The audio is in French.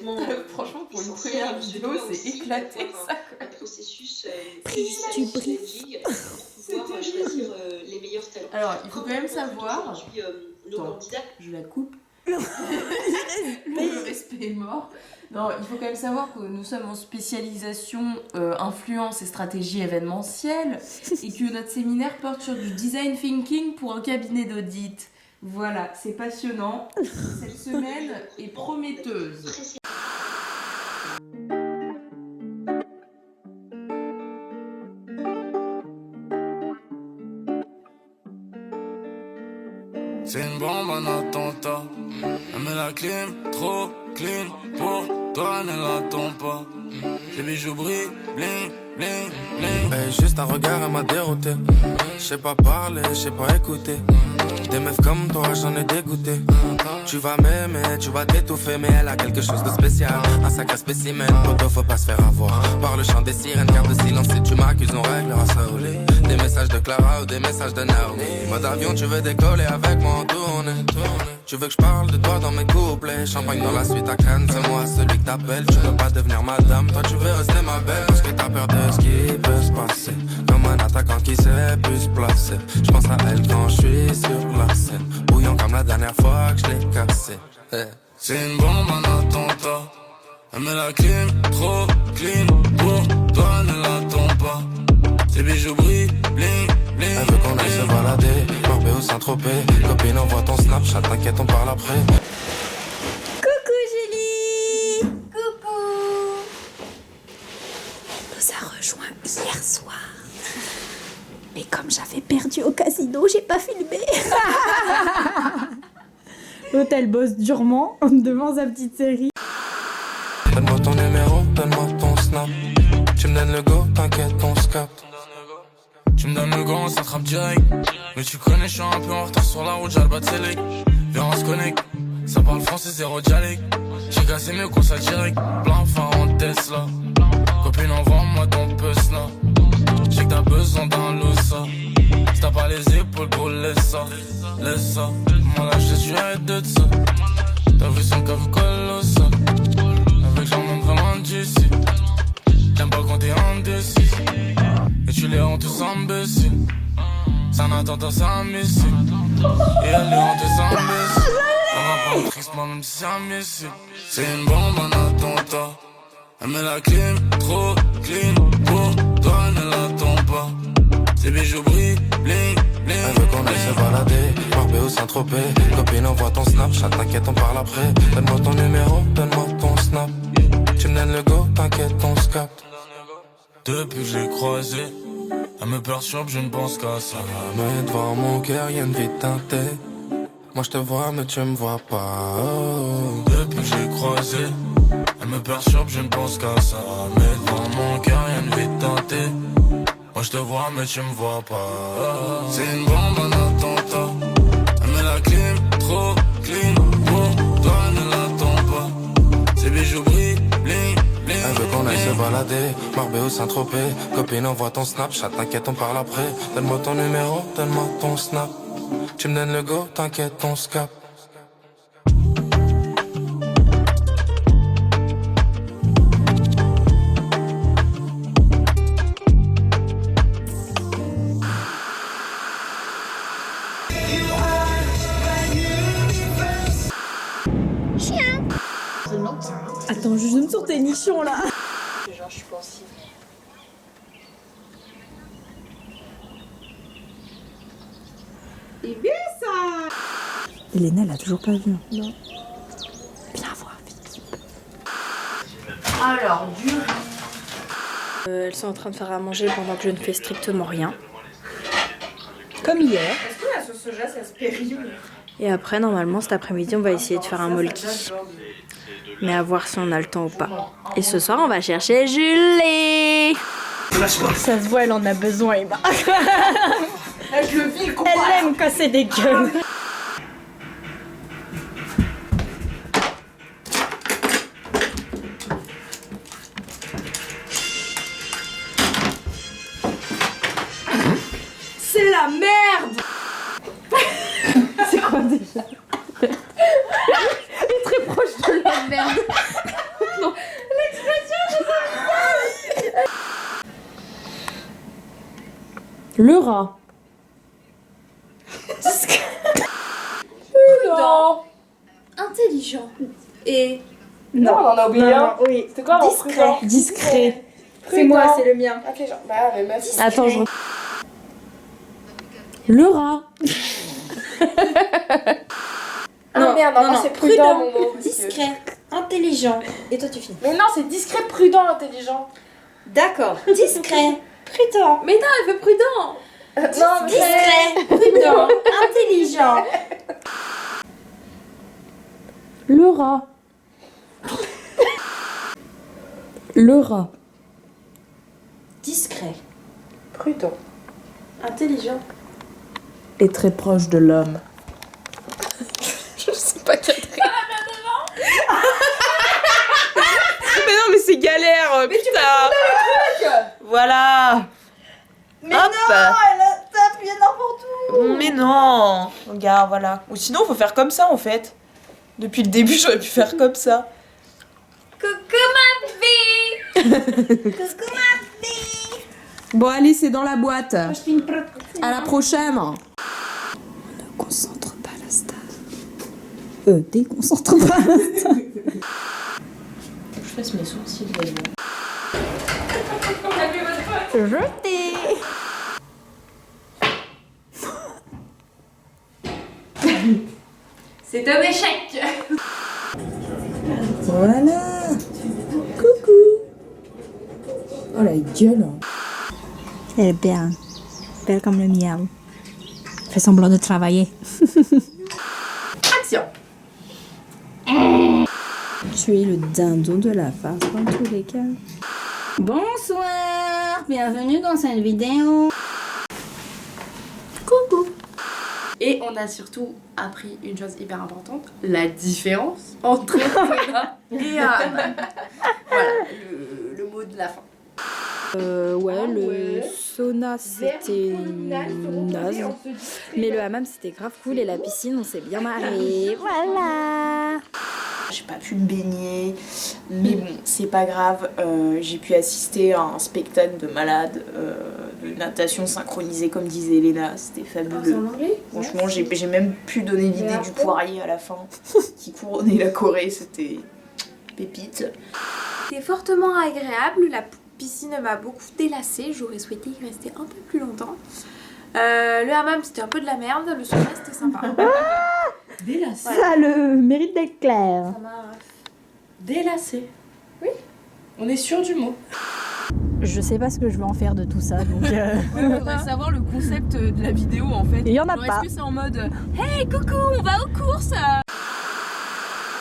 honnêtement, franchement, pour une première vidéo, c'est éclaté ça. Un processus Prise du brief. pour pouvoir choisir les meilleurs talents. Alors, il faut quand même savoir. Nos candidats. Je la coupe. Le respect est mort. Non, il faut quand même savoir que nous sommes en spécialisation influence et stratégie événementielle et que notre séminaire porte sur du design thinking pour un cabinet d'audit. Voilà, c'est passionnant. Cette semaine est prometteuse. C'est une bombe, un attentat. Elle met la clim, trop clean. Pour toi, ne l'attends pas. Les bijoux brillent, bling, bling, bling. Hey, juste un regard, elle m'a dérouté. Je sais pas parler, je sais pas écouter. Des meufs comme toi, j'en ai dégoûté. Tu vas m'aimer, tu vas t'étouffer, mais elle a quelque chose de spécial. Un sacré spécimen, poto, faut pas se faire avoir. Par le chant des sirènes, garde de silence si tu m'accuses, on réglera ça au lit. Des messages de Clara ou des messages de Naomi. Mode avion, tu veux décoller avec moi en tournée. Tu veux que je parle de toi dans mes couplets. Champagne dans la suite à Cannes, c'est moi celui que t'appelles. Tu veux pas devenir madame, toi tu veux rester ma belle. Parce que t'as peur de ce qui peut se passer. Comme un attaquant qui sait plus se placer. Je pense à elle quand je suis sur la scène. Bouillant comme la dernière fois que je l'ai cassé. C'est une bombe, un attentat. Elle met la clim, trop clean. Pour toi, ne l'attends pas. Ses bijoux brillent, bling, bling. Elle veut qu'on aille se balader, Marbella ou Saint-Tropez. Copine, envoie ton Snapchat, t'inquiète, on parle après. Coucou Julie. Coucou. On nous a rejoints hier soir. Mais comme j'avais perdu au casino, j'ai pas filmé. L'hôtel bosse durement devant sa petite série. Donne-moi ton numéro, donne-moi ton snap. Tu me donnes le go, t'inquiète, on se capte. Tu me donnes le go, on s'attrape direct. Mais tu connais, je suis un peu en retard sur la route, j'ai le bas de sélec. Viens, on se connecte, ça parle français, zéro dialecte. J'ai cassé mieux qu'on ça direct, plein phare en Tesla. Copine, envoie-moi ton puce là. J'ai que t'as besoin d'un losa. Si t'as pas les épaules, gros, laisse ça. Laisse ça, moi là, je suis arrête de ça. T'as vu son cave colossal. Avec j'en monte vraiment d'ici. J'aime pas quand t'es indécis. Et tu les rends tous imbéciles. C'est un attentat, c'est un missile. Et elle les rend tous imbéciles. On va pas en triste, moi même si c'est un missile. C'est une bombe, un attentat. Elle met la clim, trop clean. Pour toi, ne l'attends pas. Ses bijoux brillent, bling, bling. Elle veut qu'on aille se balader, Marbella ou Saint-Tropez. Copine, envoie ton Snapchat, t'inquiète, on parle après. Donne-moi ton numéro, donne-moi ton snap. Tu me donnes le go, t'inquiète, on se capte. Depuis que je l'ai croisée, elle me perturbe, je ne pense qu'à ça. Mais devant mon cœur, y'a une vie teintée. Moi je te vois, mais tu me vois pas. Depuis que je l'ai croisée, elle me perturbe, je ne pense qu'à ça. Mais devant mon cœur, y'a une vie teintée. Moi je te vois mais tu me vois pas. C'est une bombe, un attentat. Elle met la clim, trop clean. Pour toi ne l'attends pas. Ses bijoux brillent, bling, bling. Elle veut qu'on aille se balader, Marbella ou Saint-Tropez. Copine, envoie ton Snapchat, t'inquiète, on parle après. Donne-moi ton numéro, donne-moi ton snap. Tu me donnes le go, t'inquiète, on se capte. Attends, je zoome sur tes nichons là. Genre, je suis pensive. C'est bien ça. Elena, elle a toujours pas vu. Non. Viens voir vite. Alors, du Elles sont en train de faire à manger pendant que je ne fais strictement rien. Comme hier. Est-ce que la sauce soja, ça se périme? Et après, normalement, cet après-midi, on va essayer de faire un molki. Mais à voir si on a le temps ou pas. Et ce soir, on va chercher Julie. Ça se voit, elle en a besoin, Emma. Je le vis le combat. Elle aime casser des gueules. C'est la merde. C'est quoi déjà? Elle est très proche de la merde. Le rat. Prudent. Intelligent. Et Non, on en a oublié un. Oui. C'est quoi avant Discret. prudent? Discret. C'est Prudent. moi, c'est le mien. Intelligent. Bah, mais meuf. Attends, je. Le rat. Non, merde, non, non. c'est prudent, mon mot. discret. Intelligent. Et toi, tu finis. Mais non, c'est discret, prudent, intelligent. D'accord. Discret. Prudent. Mais non, elle veut prudent. Non, Discret. Prudent. Intelligent. Le rat. Le rat. Discret. Prudent. Intelligent. Et très proche de l'homme. Je sais pas quel Mais non, mais c'est galère, mais putain. Voilà. Mais Hop. non, t'as appuyé n'importe où. Mais non. Regarde, voilà. Ou sinon, faut faire comme ça, en fait. Depuis le début, j'aurais pu faire comme ça. Coucou ma fille. Coucou ma fille. Bon, allez, c'est dans la boîte. Je fais une preuve. À la prochaine. Ne concentre pas la star. Déconcentre pas la star. Je fasse mes sourcils, Jeté. C'est un échec. Voilà. Coucou. Oh la gueule. Elle est belle. Belle comme le miel. Fais semblant de travailler. Action. Tu es le dindon de la farce dans tous les cas. Bonsoir. Bienvenue dans cette vidéo. Coucou. Et on a surtout appris une chose hyper importante, la différence entre Sona et Haman. Voilà, le mot de la fin. Ouais, Ah le ouais. sauna c'était naze. Mais le hammam c'était grave cool et la piscine on s'est bien marré. Voilà. J'ai pas pu me baigner, mais bon, c'est pas grave. J'ai pu assister à un spectacle de malade, de natation synchronisée, comme disait Elena. C'était fabuleux. Franchement, j'ai même pu donner l'idée du poirier à la fin, qui couronnait la Corée. C'était pépite. C'était fortement agréable, la piscine m'a beaucoup délassée, j'aurais souhaité y rester un peu plus longtemps. Le hammam c'était un peu de la merde, le sauna c'était sympa. Délassé. Ça a le mérite d'être clair. Ça m'a... Délassé. Oui, on est sûr du mot. Je sais pas ce que je vais en faire de tout ça donc. Il faudrait savoir le concept de la vidéo en fait. Il y en a Genre, pas. est-ce que c'est en mode Hey coucou, on va aux courses